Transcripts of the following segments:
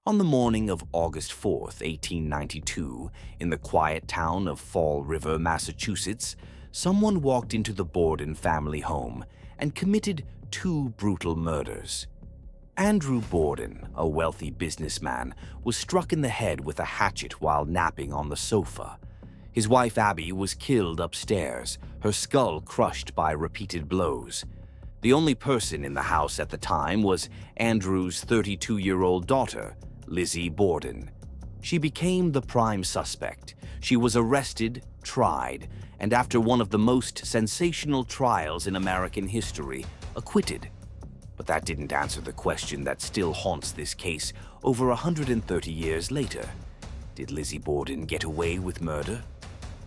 On the morning of August 4th, 1892, in the quiet town of Fall River, Massachusetts, someone walked into the Borden family home and committed two brutal murders. Andrew Borden, a wealthy businessman, was struck in the head with a hatchet while napping on the sofa. His wife Abby was killed upstairs, her skull crushed by repeated blows. The only person in the house at the time was Andrew's 32-year-old daughter, Lizzie Borden. She became the prime suspect. She was arrested, tried, and after one of the most sensational trials in American history, acquitted. But that didn't answer the question that still haunts this case over 130 years later. Did Lizzie Borden get away with murder?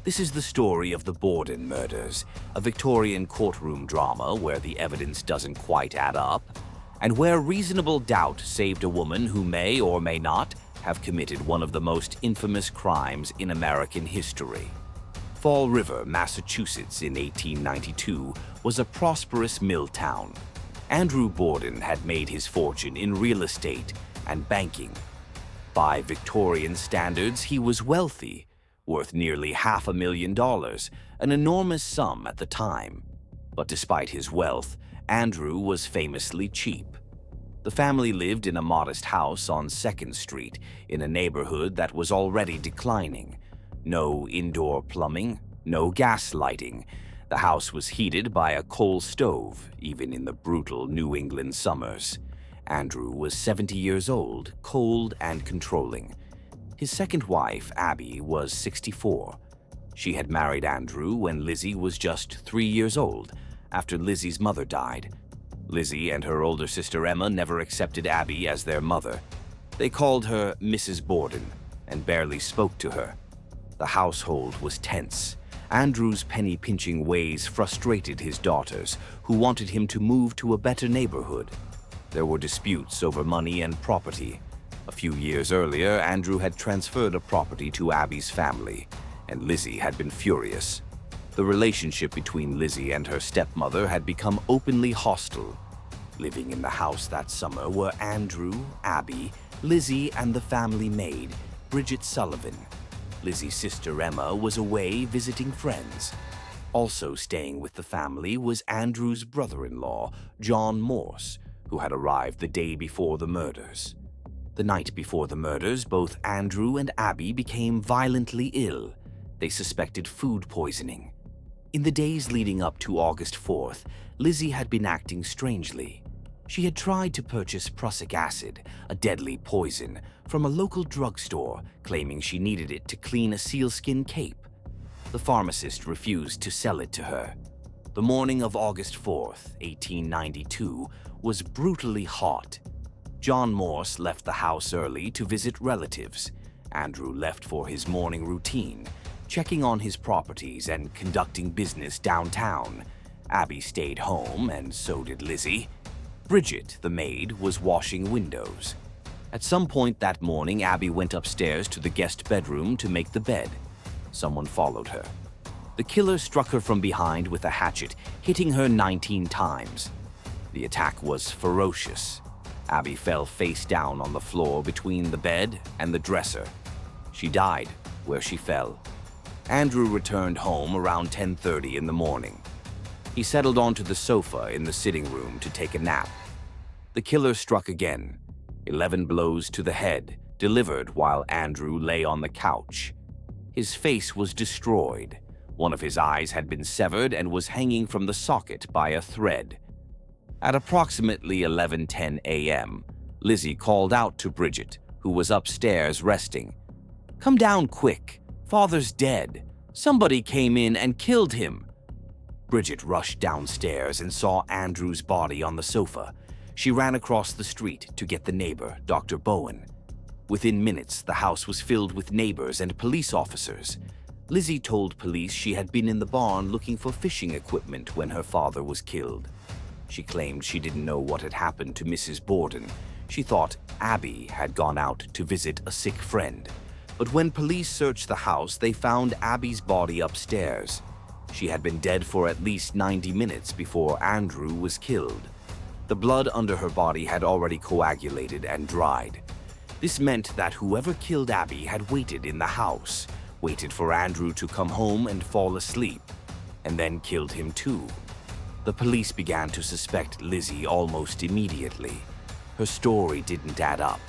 This is the story of the Borden murders, a Victorian courtroom drama where the evidence doesn't quite add up, and where reasonable doubt saved a woman who may or may not have committed one of the most infamous crimes in American history. Fall River, Massachusetts in 1892 was a prosperous mill town. Andrew Borden had made his fortune in real estate and banking. By Victorian standards, he was wealthy, worth nearly $500,000, an enormous sum at the time. But despite his wealth, Andrew was famously cheap. The family lived in a modest house on 2nd Street in a neighborhood that was already declining. No indoor plumbing, no gas lighting. The house was heated by a coal stove, even in the brutal New England summers. Andrew was 70 years old, cold and controlling. His second wife, Abby, was 64. She had married Andrew when Lizzie was just 3 years old, after Lizzie's mother died. Lizzie and her older sister Emma never accepted Abby as their mother. They called her Mrs. Borden and barely spoke to her. The household was tense. Andrew's penny-pinching ways frustrated his daughters, who wanted him to move to a better neighborhood. There were disputes over money and property. A few years earlier, Andrew had transferred a property to Abby's family, and Lizzie had been furious. The relationship between Lizzie and her stepmother had become openly hostile. Living in the house that summer were Andrew, Abby, Lizzie, and the family maid, Bridget Sullivan. Lizzie's sister Emma was away visiting friends. Also staying with the family was Andrew's brother-in-law, John Morse, who had arrived the day before the murders. The night before the murders, both Andrew and Abby became violently ill. They suspected food poisoning. In the days leading up to August 4th, Lizzie had been acting strangely. She had tried to purchase prussic acid, a deadly poison, from a local drugstore, claiming she needed it to clean a sealskin cape. The pharmacist refused to sell it to her. The morning of August 4th, 1892, was brutally hot. John Morse left the house early to visit relatives. Andrew left for his morning routine, checking on his properties and conducting business downtown. Abby stayed home, and so did Lizzie. Bridget, the maid, was washing windows. At some point that morning, Abby went upstairs to the guest bedroom to make the bed. Someone followed her. The killer struck her from behind with a hatchet, hitting her 19 times. The attack was ferocious. Abby fell face down on the floor between the bed and the dresser. She died where she fell. Andrew returned home around 10:30 in the morning. He settled onto the sofa in the sitting room to take a nap. The killer struck again, 11 blows to the head, delivered while Andrew lay on the couch. His face was destroyed. One of his eyes had been severed and was hanging from the socket by a thread. At approximately 11:10 a.m., Lizzie called out to Bridget, who was upstairs resting. "Come down quick. Father's dead. Somebody came in and killed him." Bridget rushed downstairs and saw Andrew's body on the sofa. She ran across the street to get the neighbor, Dr. Bowen. Within minutes, the house was filled with neighbors and police officers. Lizzie told police she had been in the barn looking for fishing equipment when her father was killed. She claimed she didn't know what had happened to Mrs. Borden. She thought Abby had gone out to visit a sick friend. But when police searched the house, they found Abby's body upstairs. She had been dead for at least 90 minutes before Andrew was killed. The blood under her body had already coagulated and dried. This meant that whoever killed Abby had waited in the house, waited for Andrew to come home and fall asleep, and then killed him too. The police began to suspect Lizzie almost immediately. Her story didn't add up.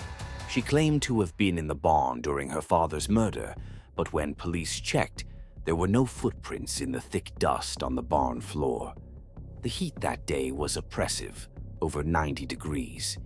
She claimed to have been in the barn during her father's murder, but when police checked, there were no footprints in the thick dust on the barn floor. The heat that day was oppressive, over 90 degrees.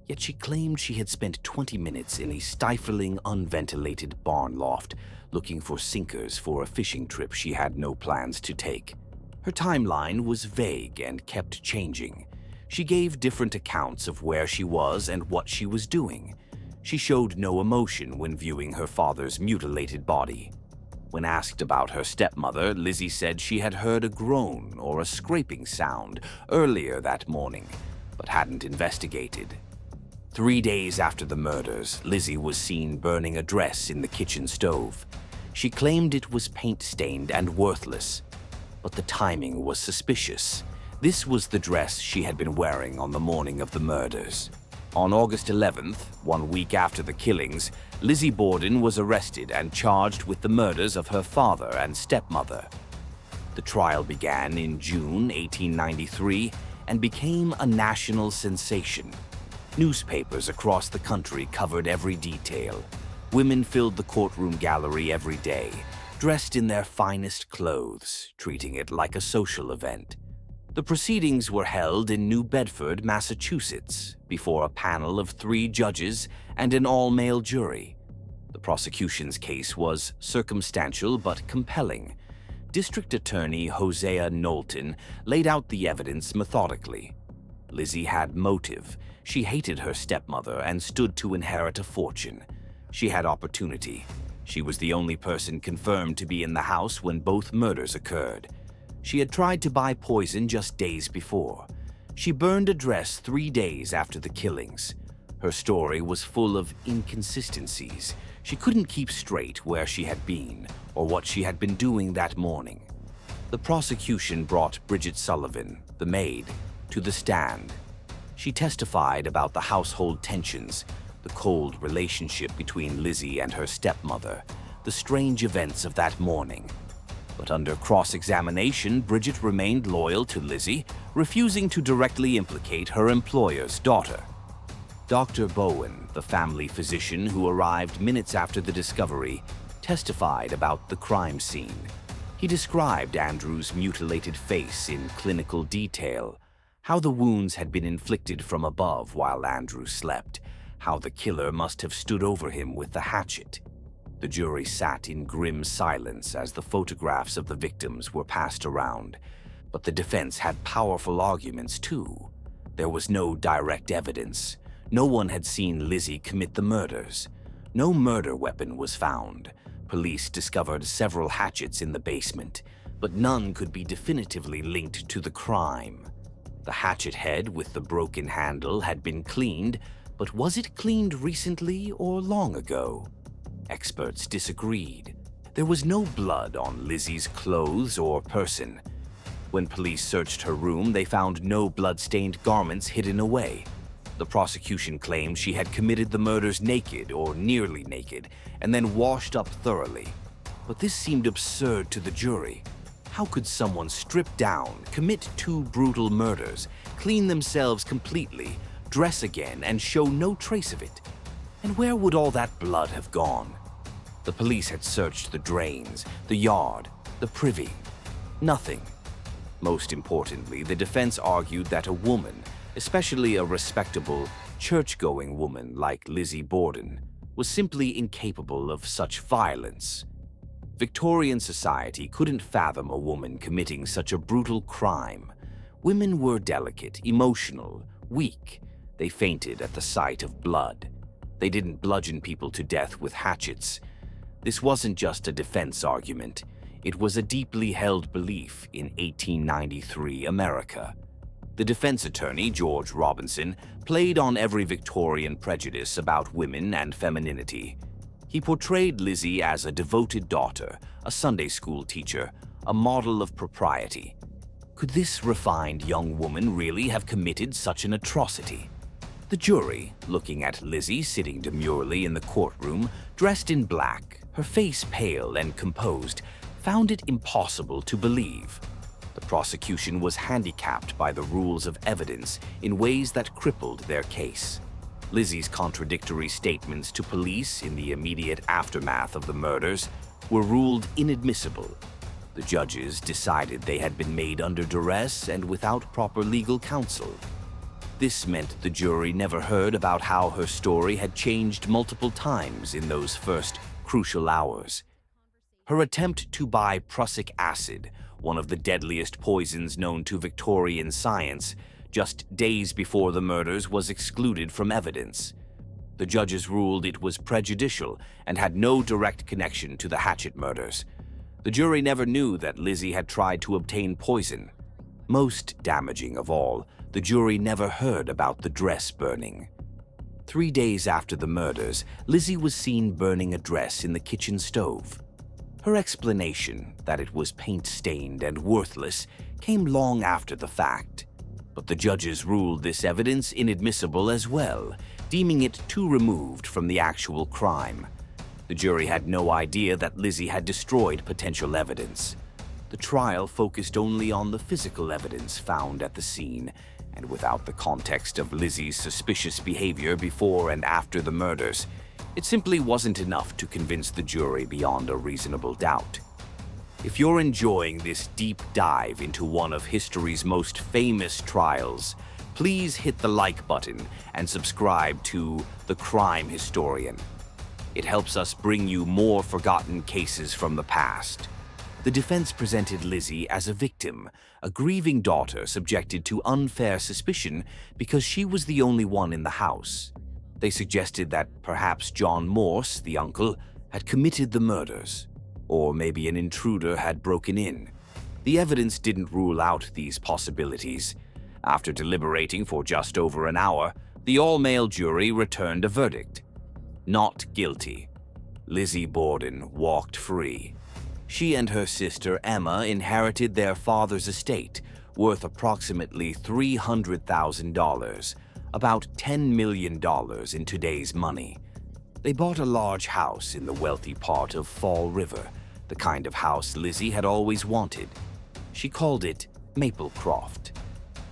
Yet she claimed she had spent 20 minutes in a stifling, unventilated barn loft looking for sinkers for a fishing trip she had no plans to take. Her timeline was vague and kept changing. She gave different accounts of where she was and what she was doing. She showed no emotion when viewing her father's mutilated body. When asked about her stepmother, Lizzie said she had heard a groan or a scraping sound earlier that morning, but hadn't investigated. 3 days after the murders, Lizzie was seen burning a dress in the kitchen stove. She claimed it was paint-stained and worthless, but the timing was suspicious. This was the dress she had been wearing on the morning of the murders. On August 11th, 1 week after the killings, Lizzie Borden was arrested and charged with the murders of her father and stepmother. The trial began in June 1893 and became a national sensation. Newspapers across the country covered every detail. Women filled the courtroom gallery every day, dressed in their finest clothes, treating it like a social event. The proceedings were held in New Bedford, Massachusetts, before a panel of 3 judges and an all-male jury. The prosecution's case was circumstantial but compelling. District Attorney Hosea Knowlton laid out the evidence methodically. Lizzie had motive. She hated her stepmother and stood to inherit a fortune. She had opportunity. She was the only person confirmed to be in the house when both murders occurred. She had tried to buy poison just days before. She burned a dress 3 days after the killings. Her story was full of inconsistencies. She couldn't keep straight where she had been or what she had been doing that morning. The prosecution brought Bridget Sullivan, the maid, to the stand. She testified about the household tensions, the cold relationship between Lizzie and her stepmother, the strange events of that morning. But under cross-examination, Bridget remained loyal to Lizzie, refusing to directly implicate her employer's daughter. Dr. Bowen, the family physician who arrived minutes after the discovery, testified about the crime scene. He described Andrew's mutilated face in clinical detail, how the wounds had been inflicted from above while Andrew slept, how the killer must have stood over him with the hatchet. The jury sat in grim silence as the photographs of the victims were passed around, but the defense had powerful arguments too. There was no direct evidence. No one had seen Lizzie commit the murders. No murder weapon was found. Police discovered several hatchets in the basement, but none could be definitively linked to the crime. The hatchet head with the broken handle had been cleaned, but was it cleaned recently or long ago? Experts disagreed. There was no blood on Lizzie's clothes or person. When police searched her room, they found no blood-stained garments hidden away. The prosecution claimed she had committed the murders naked or nearly naked and then washed up thoroughly. But this seemed absurd to the jury. How could someone strip down, commit 2 brutal murders, clean themselves completely, dress again, and show no trace of it? And where would all that blood have gone? The police had searched the drains, the yard, the privy. Nothing. Most importantly, the defense argued that a woman, especially a respectable, church-going woman like Lizzie Borden, was simply incapable of such violence. Victorian society couldn't fathom a woman committing such a brutal crime. Women were delicate, emotional, weak. They fainted at the sight of blood. They didn't bludgeon people to death with hatchets. This wasn't just a defense argument. It was a deeply held belief in 1893 America. The defense attorney, George Robinson, played on every Victorian prejudice about women and femininity. He portrayed Lizzie as a devoted daughter, a Sunday school teacher, a model of propriety. Could this refined young woman really have committed such an atrocity? The jury, looking at Lizzie sitting demurely in the courtroom, dressed in black, her face pale and composed, found it impossible to believe. The prosecution was handicapped by the rules of evidence in ways that crippled their case. Lizzie's contradictory statements to police in the immediate aftermath of the murders were ruled inadmissible. The judges decided they had been made under duress and without proper legal counsel. This meant the jury never heard about how her story had changed multiple times in those first crucial hours. Her attempt to buy prussic acid, one of the deadliest poisons known to Victorian science, just days before the murders was excluded from evidence. The judges ruled it was prejudicial and had no direct connection to the Hatchet murders. The jury never knew that Lizzie had tried to obtain poison. Most damaging of all, the jury never heard about the dress burning. 3 days after the murders, Lizzie was seen burning a dress in the kitchen stove. Her explanation, that it was paint-stained and worthless, came long after the fact. But the judges ruled this evidence inadmissible as well, deeming it too removed from the actual crime. The jury had no idea that Lizzie had destroyed potential evidence. The trial focused only on the physical evidence found at the scene, and without the context of Lizzie's suspicious behavior before and after the murders, it simply wasn't enough to convince the jury beyond a reasonable doubt. If you're enjoying this deep dive into one of history's most famous trials, please hit the like button and subscribe to The Crime Historian. It helps us bring you more forgotten cases from the past. The defense presented Lizzie as a victim, a grieving daughter subjected to unfair suspicion because she was the only one in the house. They suggested that perhaps John Morse, the uncle, had committed the murders, or maybe an intruder had broken in. The evidence didn't rule out these possibilities. After deliberating for just over an hour, the all-male jury returned a verdict. Not guilty. Lizzie Borden walked free. She and her sister Emma inherited their father's estate, worth approximately $300,000, about $10 million in today's money. They bought a large house in the wealthy part of Fall River, the kind of house Lizzie had always wanted. She called it Maplecroft.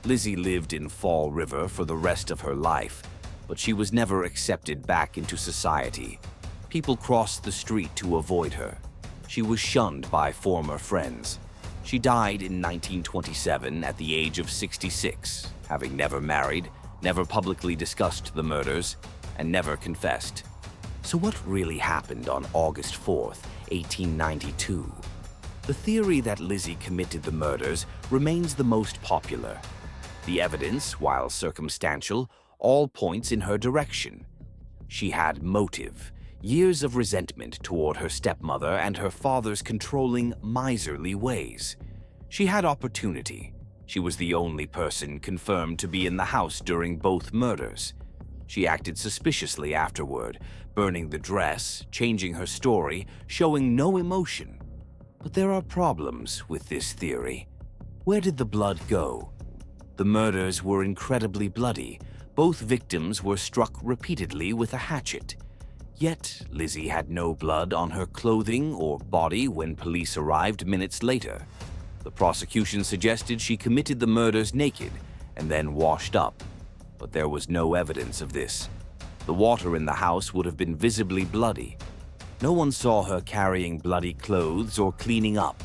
Lizzie lived in Fall River for the rest of her life, but she was never accepted back into society. People crossed the street to avoid her. She was shunned by former friends. She died in 1927 at the age of 66, having never married, never publicly discussed the murders, and never confessed. So what really happened on August 4th, 1892? The theory that Lizzie committed the murders remains the most popular. The evidence, while circumstantial, all points in her direction. She had motive, years of resentment toward her stepmother and her father's controlling, miserly ways. She had opportunity. She was the only person confirmed to be in the house during both murders. She acted suspiciously afterward, burning the dress, changing her story, showing no emotion. But there are problems with this theory. Where did the blood go? The murders were incredibly bloody. Both victims were struck repeatedly with a hatchet. Yet, Lizzie had no blood on her clothing or body when police arrived minutes later. The prosecution suggested she committed the murders naked and then washed up, but there was no evidence of this. The water in the house would have been visibly bloody. No one saw her carrying bloody clothes or cleaning up.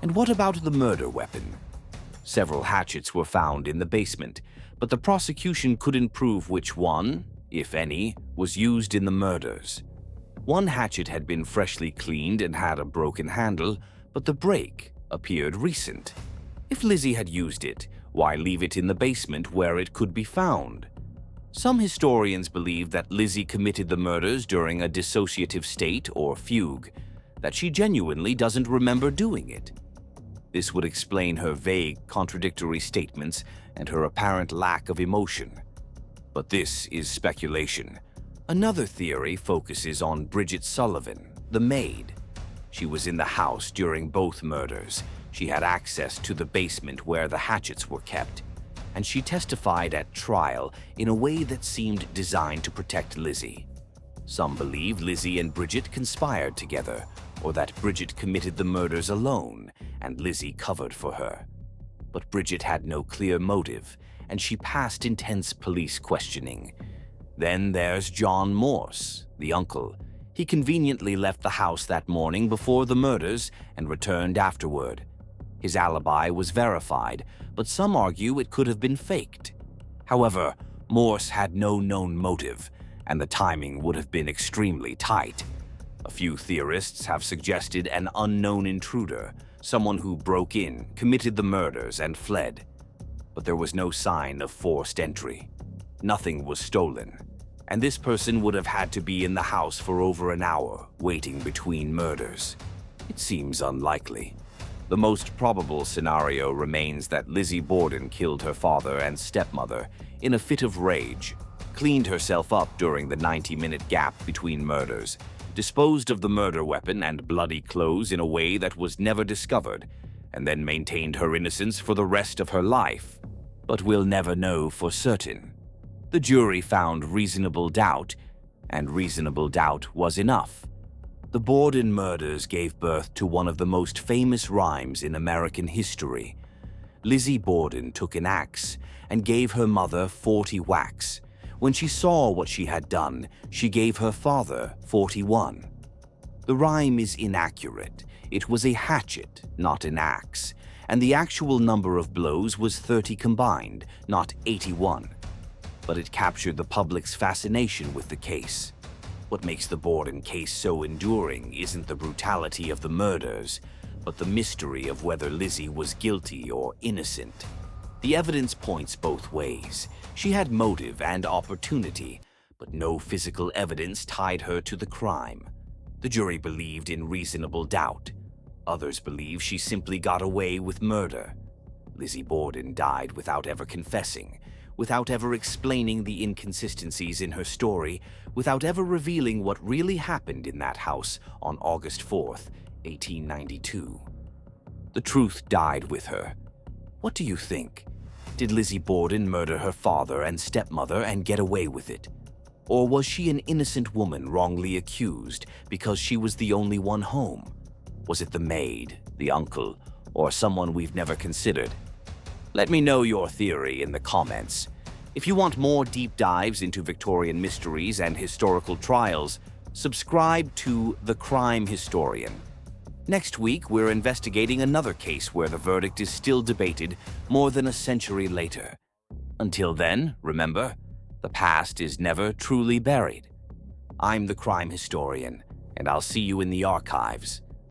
And what about the murder weapon? Several hatchets were found in the basement, but the prosecution couldn't prove which one, if any, was used in the murders. One hatchet had been freshly cleaned and had a broken handle, but the break appeared recent. If Lizzie had used it, why leave it in the basement where it could be found? Some historians believe that Lizzie committed the murders during a dissociative state or fugue, that she genuinely doesn't remember doing it. This would explain her vague, contradictory statements and her apparent lack of emotion. But this is speculation. Another theory focuses on Bridget Sullivan, the maid. She was in the house during both murders. She had access to the basement where the hatchets were kept. and she testified at trial in a way that seemed designed to protect Lizzie. Some believe Lizzie and Bridget conspired together, or that Bridget committed the murders alone and Lizzie covered for her. But Bridget had no clear motive, and she passed intense police questioning. Then there's John Morse, the uncle. He conveniently left the house that morning before the murders and returned afterward. His alibi was verified, but some argue it could have been faked. However, Morse had no known motive, and the timing would have been extremely tight. A few theorists have suggested an unknown intruder, someone who broke in, committed the murders, and fled. But there was no sign of forced entry. Nothing was stolen, and this person would have had to be in the house for over an hour, waiting between murders. It seems unlikely. The most probable scenario remains that Lizzie Borden killed her father and stepmother in a fit of rage, cleaned herself up during the 90-minute gap between murders, disposed of the murder weapon and bloody clothes in a way that was never discovered, and then maintained her innocence for the rest of her life. But we'll never know for certain. The jury found reasonable doubt, and reasonable doubt was enough. The Borden murders gave birth to one of the most famous rhymes in American history. Lizzie Borden took an axe and gave her mother 40 whacks. When she saw what she had done, she gave her father 41. The rhyme is inaccurate. It was a hatchet, not an axe, and the actual number of blows was 30 combined, not 81. But it captured the public's fascination with the case. What makes the Borden case so enduring isn't the brutality of the murders, but the mystery of whether Lizzie was guilty or innocent. The evidence points both ways. She had motive and opportunity, but no physical evidence tied her to the crime. The jury believed in reasonable doubt. Others believe she simply got away with murder. Lizzie Borden died without ever confessing, without ever explaining the inconsistencies in her story, without ever revealing what really happened in that house on August 4th, 1892. The truth died with her. What do you think? Did Lizzie Borden murder her father and stepmother and get away with it? Or was she an innocent woman wrongly accused because she was the only one home? Was it the maid, the uncle, or someone we've never considered? Let me know your theory in the comments. If you want more deep dives into Victorian mysteries and historical trials, subscribe to The Crime Historian. Next week, we're investigating another case where the verdict is still debated more than a century later. Until then, remember, the past is never truly buried. I'm the Crime Historian, and I'll see you in the archives.